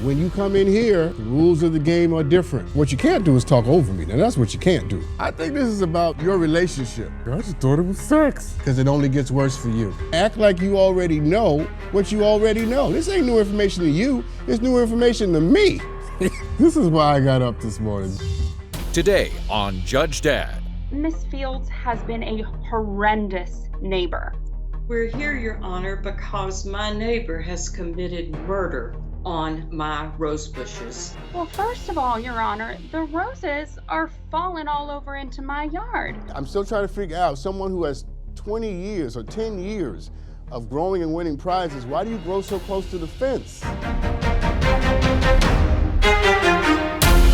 When you come in here, the rules of the game are different. What you can't do is talk over me. Now that's what you can't do. I think this is about your relationship. I just thought it was sex. Because it only gets worse for you. Act like you already know what you already know. This ain't new information to you. It's new information to me. This is why I got up this morning. Today on Judge Dad. Miss Fields has been a horrendous neighbor. We're here, Your Honor, because my neighbor has committed murder on my rose bushes. Well, first of all, Your Honor, the roses are falling all over into my yard. I'm still trying to figure out someone who has 20 years or 10 years of growing and winning prizes. Why do you grow so close to the fence?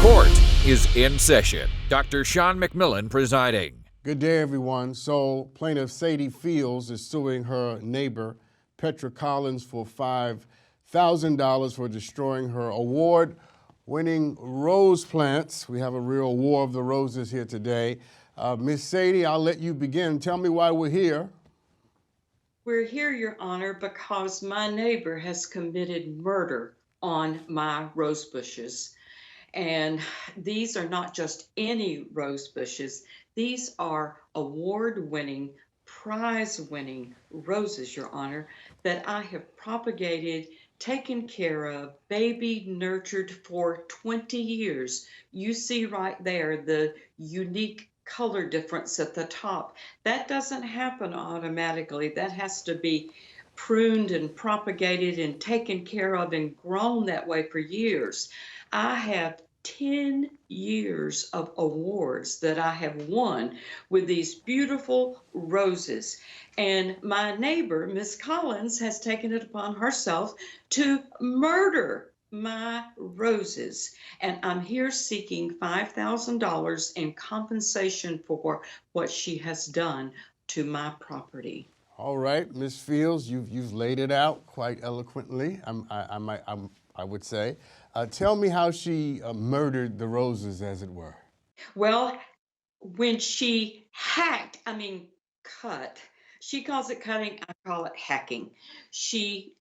Court is in session. Dr. Sean McMillan presiding. Good day, everyone. So plaintiff Sadie Fields is suing her neighbor, Petra Collins, for $5,000 for destroying her award-winning rose plants. We have a real war of the roses here today. Miss Sadie, I'll let you begin. Tell me why we're here. We're here, Your Honor, because my neighbor has committed murder on my rose bushes. And these are not just any rose bushes. These are award-winning, prize-winning roses, Your Honor, that I have propagated, taken care of, babied, nurtured for 20 years. You see right there the unique color difference at the top. That doesn't happen automatically. That has to be pruned and propagated and taken care of and grown that way for years. I have 10 years of awards that I have won with these beautiful roses. And my neighbor, Miss Collins, has taken it upon herself to murder my roses. And I'm here seeking $5,000 in compensation for what she has done to my property. All right, Miss Fields, you've laid it out quite eloquently, I would say. Tell me how she murdered the roses, as it were. Well, when she cut, she calls it cutting, I call it hacking. She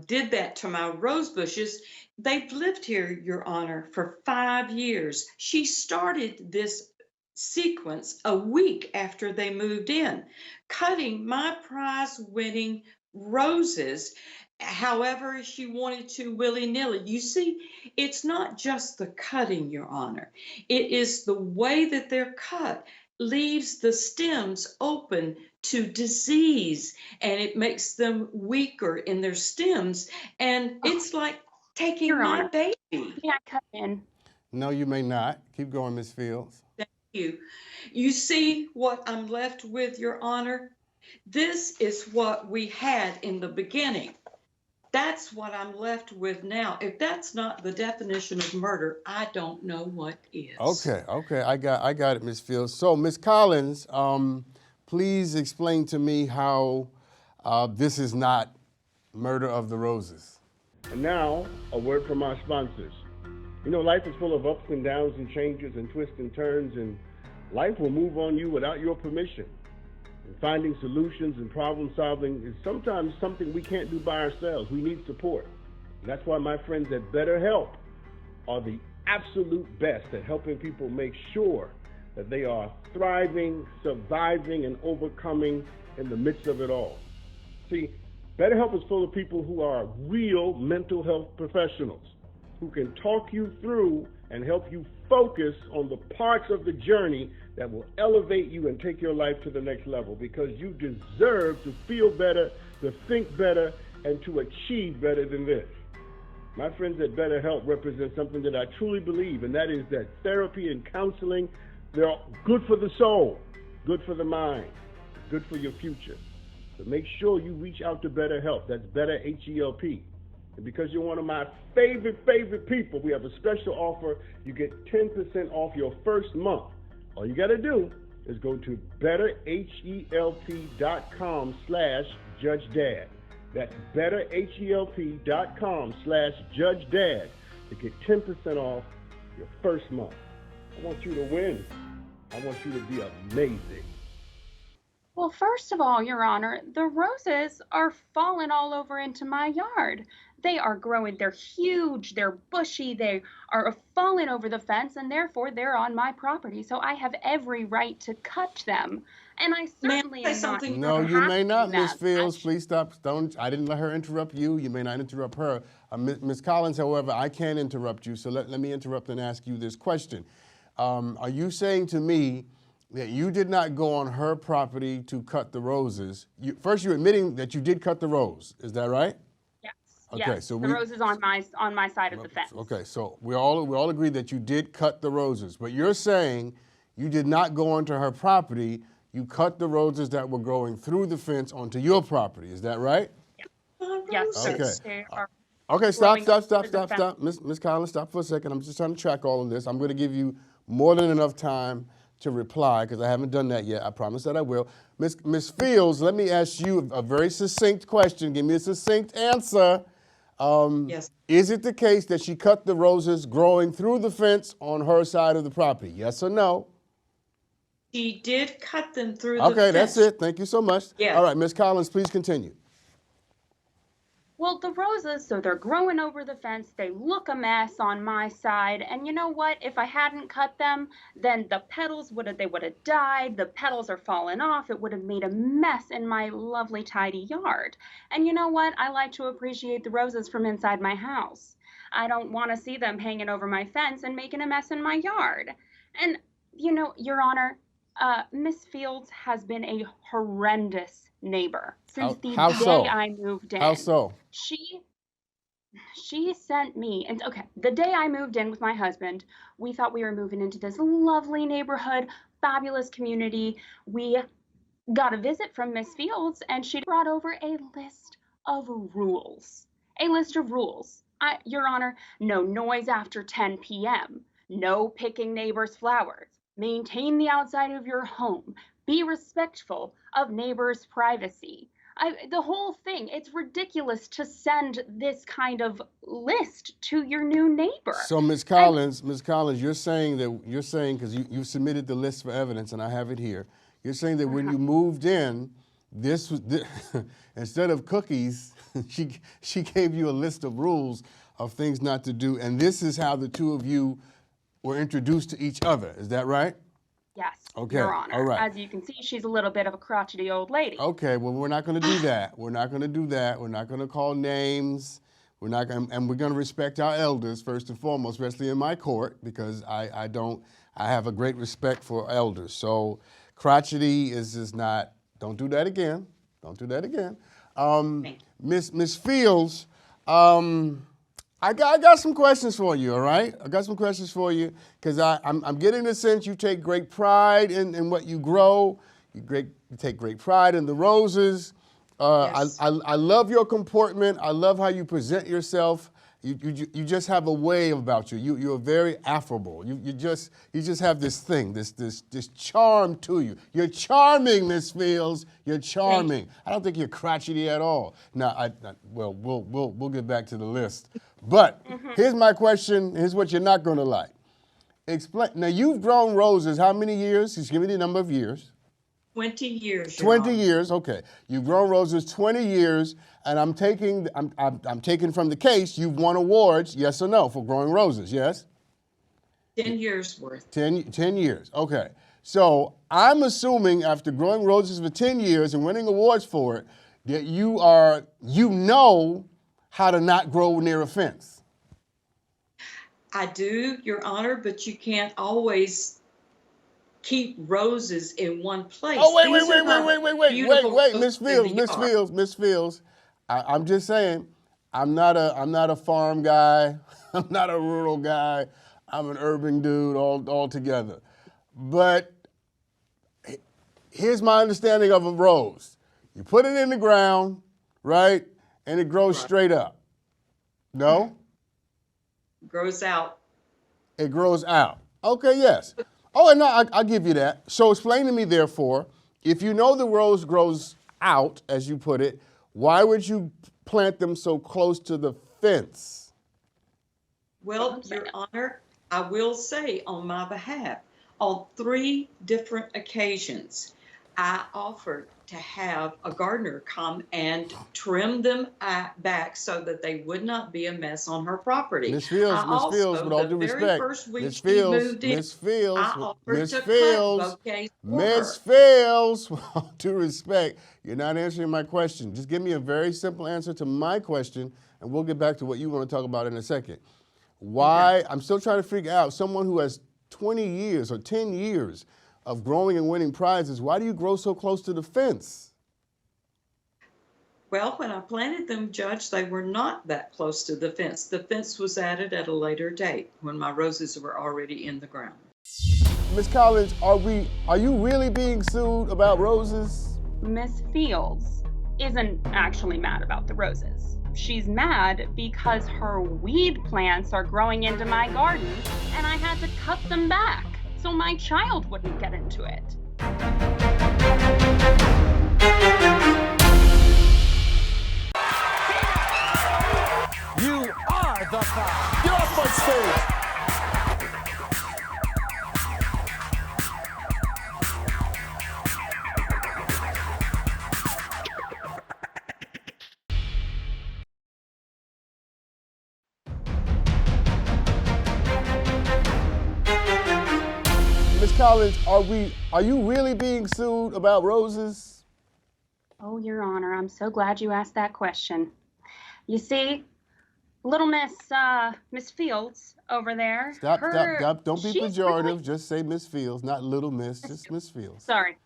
did that to my rose bushes. They've lived here, Your Honor, for 5 years. She started this sequence a week after they moved in, cutting my prize-winning roses however she wanted to, willy-nilly. You see, it's not just the cutting, Your Honor. It is the way that they're cut leaves the stems open to disease, and it makes them weaker in their stems, and it's like taking Your my Honor, baby. may I cut in? No, you may not. Keep going, Miss Fields. Thank you. You see what I'm left with, Your Honor? This is what we had in the beginning. That's what I'm left with now. If that's not the definition of murder, I don't know what is. Okay, I got it, Miss Fields. So, Miss Collins, please explain to me how this is not murder of the roses. And now, a word from our sponsors. You know, life is full of ups and downs and changes and twists and turns, and life will move on you without your permission. And finding solutions and problem solving is sometimes something we can't do by ourselves. We need support. And that's why my friends at BetterHelp are the absolute best at helping people make sure that they are thriving, surviving, and overcoming in the midst of it all. See, BetterHelp is full of people who are real mental health professionals who can talk you through and help you focus on the parts of the journey that will elevate you and take your life to the next level, because you deserve to feel better, to think better, and to achieve better than this. My friends at BetterHelp represent something that I truly believe, and that is that therapy and counseling, they're good for the soul, good for the mind, good for your future. So make sure you reach out to BetterHelp. That's Better, H-E-L-P. And because you're one of my favorite people, we have a special offer. You get 10% off your first month. All you got to do is go to betterhelp.com/judgedad. That's betterhelp.com/judgedad to get 10% off your first month. I want you to win. I want you to be amazing. Well, first of all, Your Honor, the roses are falling all over into my yard. They are growing, they're huge, they're bushy, they are falling over the fence, and therefore they're on my property. So I have every right to cut them. And I May I certainly say am not something? No, you may not, hacking Miss them. Fields. Please stop. Don't. I didn't let her interrupt you. You may not interrupt her. Ms. Collins, however, I can interrupt you. So let me interrupt and ask you this question. Are you saying to me that you did not go on her property to cut the roses? First, you're admitting that you did cut the rose. Is that right? Yes. Okay, Yes. so the rose is on my side of the fence. Okay, so we all agree that you did cut the roses, but you're saying you did not go onto her property. You cut the roses that were growing through the fence onto your property. Is that right? Yes, sir. Okay. They are Okay, stop. growing over the fence. Miss Collins, stop for a second. I'm just trying to track all of this. I'm going to give you more than enough time to reply because I haven't done that yet. I promise that I will. Miss Fields, let me ask you a very succinct question. Give me a succinct answer. Yes. Is it the case that she cut the roses growing through the fence on her side of the property? Yes or no? She did cut them through the Okay, fence. that's it. Thank you so much. Yeah. All right, Miss Collins, please continue. Well, the roses, so they're growing over the fence. They look a mess on my side. And you know what? If I hadn't cut them, then the petals would have died. The petals are falling off. It would have made a mess in my lovely, tidy yard. And you know what? I like to appreciate the roses from inside my house. I don't want to see them hanging over my fence and making a mess in my yard. And, you know, Your Honor, Miss Fields has been a horrendous neighbor since the How day so? I moved in. How so? She sent me, and okay, the day I moved in with my husband, we thought we were moving into this lovely neighborhood, fabulous community. We got a visit from Miss Fields, and she brought over a list of rules. A list of rules. Your Honor, no noise after 10 p.m., no picking neighbors' flowers, maintain the outside of your home, be respectful of neighbors' privacy. The whole thing, it's ridiculous to send this kind of list to your new neighbor. So, Ms. Collins, you're saying because you submitted the list for evidence, and I have it here. You're saying that when you moved in, this was instead of cookies, she gave you a list of rules of things not to do, and this is how the two of you were introduced to each other. Is that right? Yes, Okay, Your Honor. all right. As you can see, she's a little bit of a crotchety old lady. Okay, well, we're not going to do that. We're not going to do that. We're not going to call names. We're not going, and we're going to respect our elders first and foremost, especially in my court, because I have a great respect for elders. So, crotchety is just not. Don't do that again. Don't do that again. Miss Fields, I got some questions for you, all right? I got some questions for you because I'm getting the sense you take great pride in what you grow. You take great pride in the roses. Yes. I love your comportment. I love how you present yourself. You just have a way about you. You're very affable. You just have this thing, this charm to you. You're charming, Miss Fields. You're charming. I don't think you're crotchety at all. Now, we'll get back to the list. But here's my question. Here's what you're not going to like. Explain. Now, you've grown roses how many years? Just give me the number of years. 20 years. 20 years, okay. You've grown roses 20 years, and I'm taking from the case you've won awards, yes or no, for growing roses, yes? 10 years worth. 10 years, okay. So I'm assuming after growing roses for 10 years and winning awards for it, that you know how to not grow near a fence. I do, Your Honor, but you can't always keep roses in one place. Oh, wait, Miss Fields. I'm just saying, I'm not a farm guy. I'm not a rural guy. I'm an urban dude altogether. But here's my understanding of a rose. You put it in the ground, right? And it grows straight up. No? Grows out. It grows out. Okay, yes. Oh, and no, I'll give you that. So explain to me, therefore, if you know the rose grows out, as you put it, why would you plant them so close to the fence? Well, Your Honor, I will say on my behalf, on 3 different occasions, I offered to have a gardener come and trim them back so that they would not be a mess on her property. Miss Fields, I Miss Fields, also, with all the due very respect, first week Miss she Fields, moved in, Miss Fields, I offered Miss to Fields, cut bouquets for Miss her. Fields, with all due respect, you're not answering my question. Just give me a very simple answer to my question, and we'll get back to what you want to talk about in a second. Why, I'm still trying to figure out, someone who has 20 years or 10 years of growing and winning prizes, why do you grow so close to the fence? Well, when I planted them, Judge, they were not that close to the fence. The fence was added at a later date when my roses were already in the ground. Miss Collins, are you really being sued about roses? Miss Fields isn't actually mad about the roses. She's mad because her weed plants are growing into my garden and I had to cut them back so my child wouldn't get into it. You are the foul. Get off my stage. Miss Collins, are you really being sued about roses? Oh, Your Honor, I'm so glad you asked that question. You see, little Miss Fields over there. Stop. Don't be she's pejorative. really- Just say Miss Fields, not little Miss, just Miss Fields. Sorry.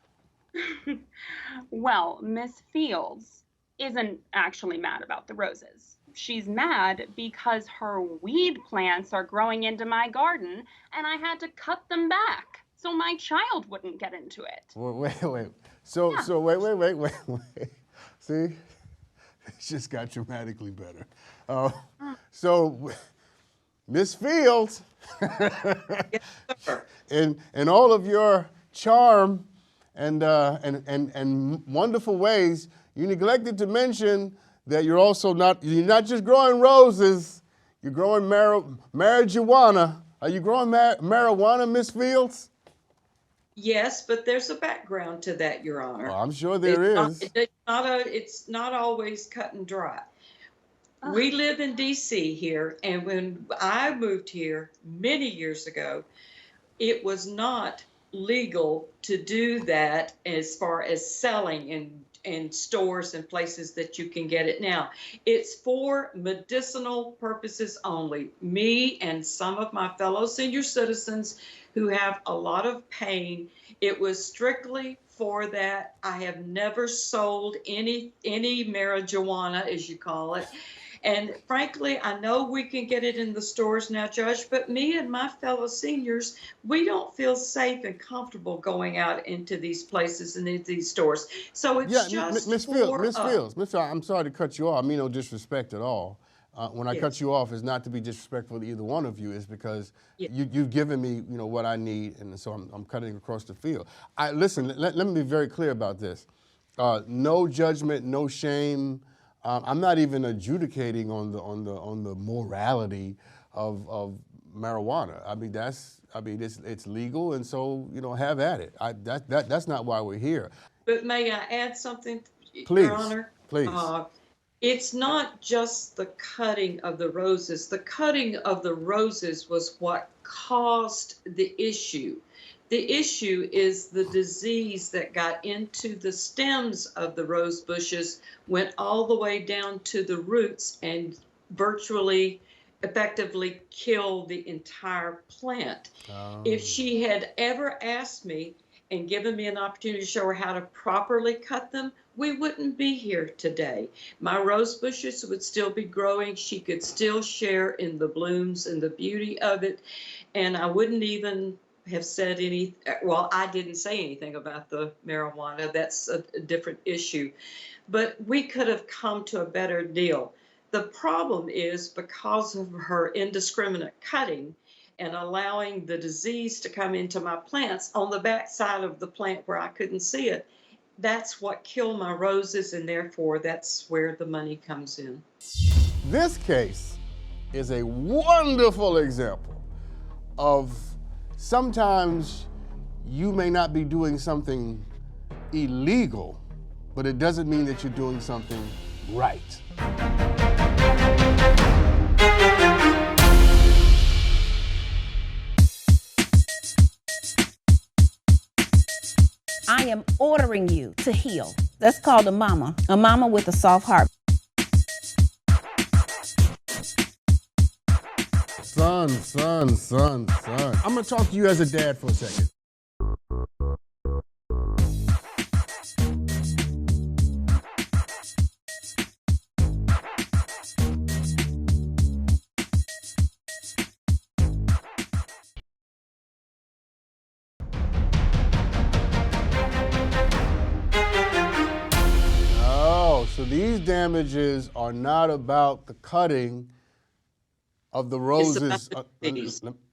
Well, Miss Fields isn't actually mad about the roses. She's mad because her weed plants are growing into my garden and I had to cut them back so my child wouldn't get into it. Wait. So wait. See, it just got dramatically better. So, Miss Fields, in all of your charm and wonderful ways, you neglected to mention that you're not just growing roses, you're growing marijuana. Are you growing marijuana, Miss Fields? Yes, but there's a background to that, Your Honor. Well, I'm sure there is. It's not always cut and dry. We live in D.C. here, and when I moved here many years ago, it was not legal to do that as far as selling in stores and places that you can get it now. It's for medicinal purposes only. Me and some of my fellow senior citizens who have a lot of pain, it was strictly for that. I have never sold any marijuana, as you call it. And frankly, I know we can get it in the stores now, Judge, but me and my fellow seniors, we don't feel safe and comfortable going out into these places and into these stores. So it's just Miss Fields, I'm sorry to cut you off. I mean no disrespect at all. When I cut you off, it's not to be disrespectful to either one of you. It's because you've given me, what I need, and so I'm cutting across the field. Listen. Let me be very clear about this. No judgment, no shame. I'm not even adjudicating on the morality of marijuana. I mean, it's legal, and so have at it. That's not why we're here. But may I add something, please, Your Honor? Please. It's not just the cutting of the roses. The cutting of the roses was what caused the issue. The issue is the disease that got into the stems of the rose bushes, went all the way down to the roots and virtually, effectively killed the entire plant. If she had ever asked me and given me an opportunity to show her how to properly cut them, we wouldn't be here today. My rose bushes would still be growing. She could still share in the blooms and the beauty of it. And I wouldn't even have said I didn't say anything about the marijuana. That's a different issue. But we could have come to a better deal. The problem is because of her indiscriminate cutting and allowing the disease to come into my plants on the back side of the plant where I couldn't see it, that's what killed my roses, and therefore that's where the money comes in. This case is a wonderful example of sometimes you may not be doing something illegal, but it doesn't mean that you're doing something right. I am ordering you to heal. That's called a mama with a soft heart. Son. I'm gonna talk to you as a dad for a second. So these damages are not about the cutting of the roses.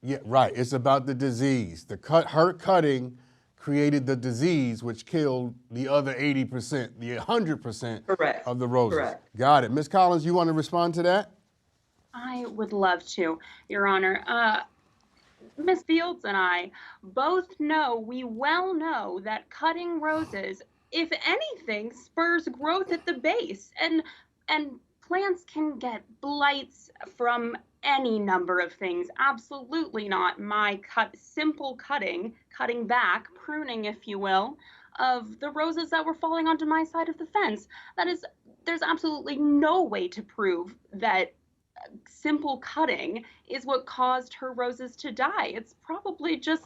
Yeah, right. It's about the disease. Her cutting created the disease, which killed the other 80%, the 100% of the roses. Correct. Got it. Ms. Collins, you want to respond to that? I would love to, Your Honor. Ms. Fields and I both know, we well know that cutting roses, if anything, spurs growth at the base, and plants can get blights from any number of things. Absolutely not my simple cutting back, pruning, if you will, of the roses that were falling onto my side of the fence. There's absolutely no way to prove that simple cutting is what caused her roses to die. It's probably just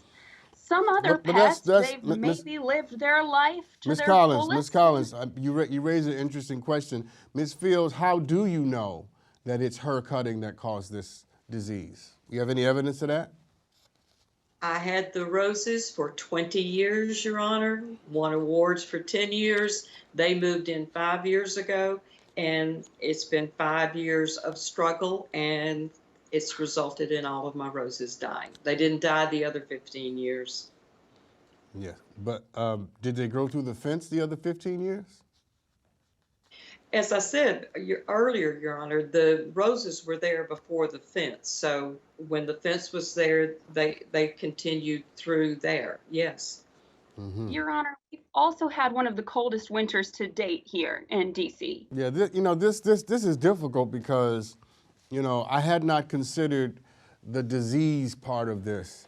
some other pest. They've maybe lived their life to their fullest. Ms. Collins, you raise an interesting question. Ms. Fields, how do you know that it's her cutting that caused this disease? You have any evidence of that? I had the roses for 20 years, Your Honor, won awards for 10 years. They moved in 5 years ago, and it's been 5 years of struggle, and it's resulted in all of my roses dying. They didn't die the other 15 years. Yeah, but did they grow through the fence the other 15 years? As I said earlier, Your Honor, the roses were there before the fence. So when the fence was there, they continued through there, yes. Mm-hmm. Your Honor, we've also had one of the coldest winters to date here in D.C. Yeah, this is difficult because, I had not considered the disease part of this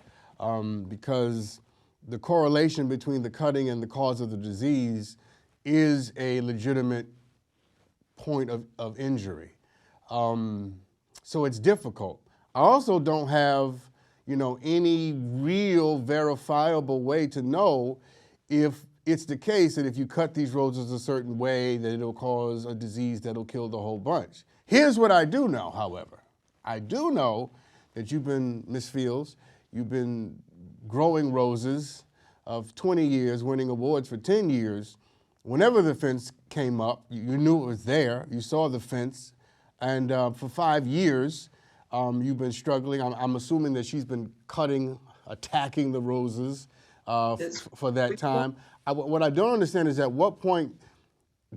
because the correlation between the cutting and the cause of the disease is a legitimate point of injury. So it's difficult. I also don't have, any real verifiable way to know if it's the case that if you cut these roses a certain way that it'll cause a disease that'll kill the whole bunch. Here's what I do know, however. I do know that Ms. Fields, you've been growing roses of 20 years, winning awards for 10 years. Whenever the fence came up, you knew it was there. You saw the fence. And for 5 years, you've been struggling. I'm assuming that she's been attacking the roses for that time. What I don't understand is at what point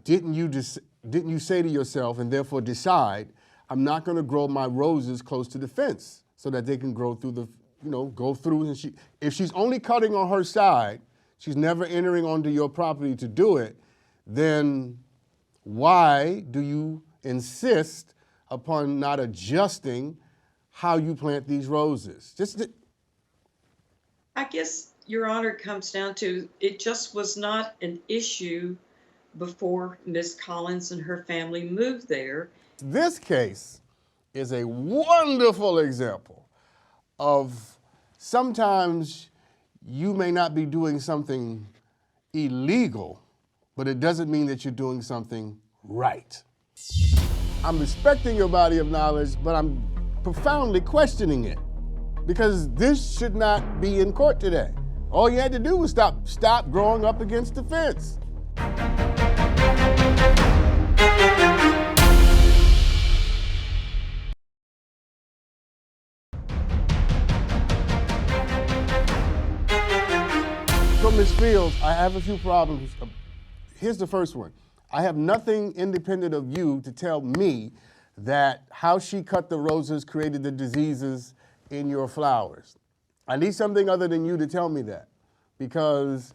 didn't you say to yourself and therefore decide, I'm not going to grow my roses close to the fence so that they can grow through go through. And if she's only cutting on her side, she's never entering onto your property to do it, then why do you insist upon not adjusting how you plant these roses? I guess, Your Honor, it comes down to it just was not an issue before Ms. Collins and her family moved there. This case is a wonderful example of sometimes you may not be doing something illegal, but it doesn't mean that you're doing something right. I'm respecting your body of knowledge, but I'm profoundly questioning it because this should not be in court today. All you had to do was stop growing up against the fence. So, Ms. Fields, I have a few problems. Here's the first one. I have nothing independent of you to tell me that how she cut the roses created the diseases in your flowers. I need something other than you to tell me that, because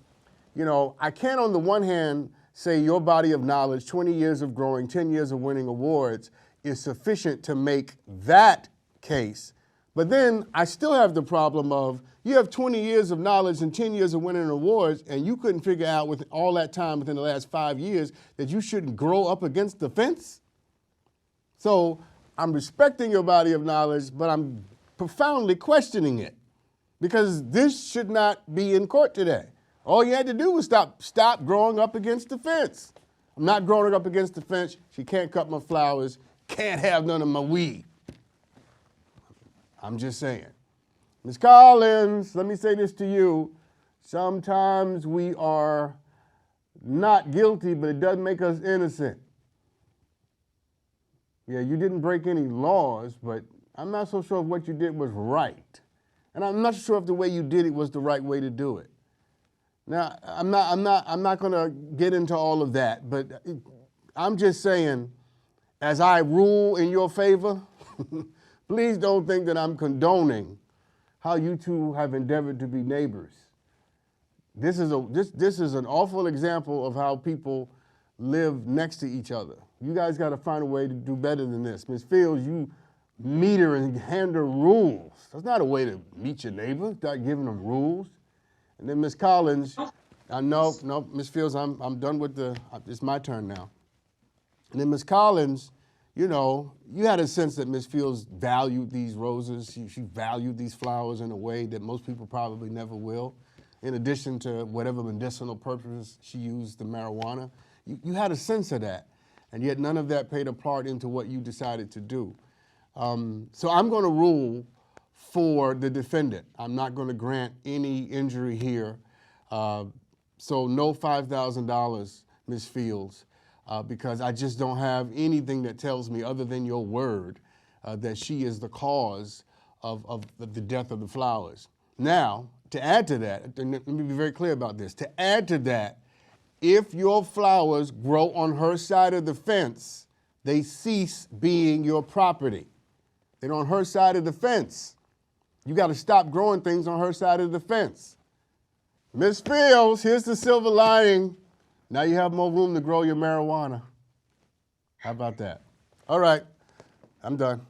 You know, I can't on the one hand say your body of knowledge, 20 years of growing, 10 years of winning awards is sufficient to make that case. But then I still have the problem of you have 20 years of knowledge and 10 years of winning awards, and you couldn't figure out with all that time within the last 5 years that you shouldn't grow up against the fence. So I'm respecting your body of knowledge, but I'm profoundly questioning it because this should not be in court today. All you had to do was stop growing up against the fence. I'm not growing up against the fence. She can't cut my flowers, can't have none of my weed. I'm just saying. Ms. Collins, let me say this to you. Sometimes we are not guilty, but it doesn't make us innocent. Yeah, you didn't break any laws, but I'm not so sure if what you did was right. And I'm not sure if the way you did it was the right way to do it. Now, I'm not going to get into all of that, but I'm just saying, as I rule in your favor, please don't think that I'm condoning how you two have endeavored to be neighbors. This is an awful example of how people live next to each other. You guys got to find a way to do better than this. Ms. Fields, you meter and hand her rules. That's not a way to meet your neighbor, start giving them rules. And then Ms. Collins, no, Ms. Fields, I'm done with it's my turn now. And then Ms. Collins, you know, you had a sense that Ms. Fields valued these roses. She valued these flowers in a way that most people probably never will. In addition to whatever medicinal purpose she used the marijuana. You had a sense of that. And yet none of that played a part into what you decided to do. So I'm going to rule for the defendant. I'm not going to grant any injury here. So no $5,000, Ms. Fields, because I just don't have anything that tells me other than your word that she is the cause of the death of the flowers. Now, to add to that, and let me be very clear about this, to add to that, if your flowers grow on her side of the fence, they cease being your property. They're on her side of the fence. You got to stop growing things on her side of the fence. Ms. Fields, here's the silver lining. Now you have more room to grow your marijuana. How about that? All right, I'm done.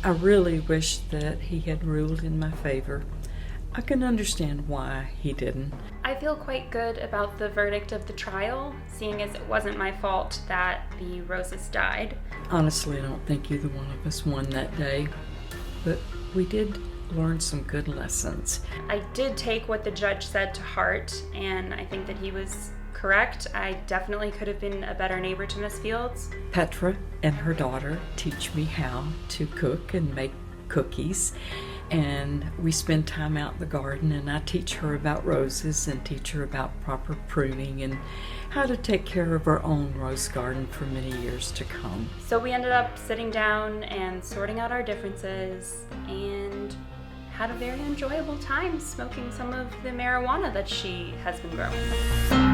I really wish that he had ruled in my favor. I can understand why he didn't. I feel quite good about the verdict of the trial, seeing as it wasn't my fault that the roses died. Honestly, I don't think either one of us won that day, but we did learn some good lessons. I did take what the judge said to heart, and I think that he was correct. I definitely could have been a better neighbor to Miss Fields. Petra and her daughter teach me how to cook and make cookies. And we spend time out in the garden, and I teach her about roses and teach her about proper pruning and how to take care of her own rose garden for many years to come. So we ended up sitting down and sorting out our differences and had a very enjoyable time smoking some of the marijuana that she has been growing.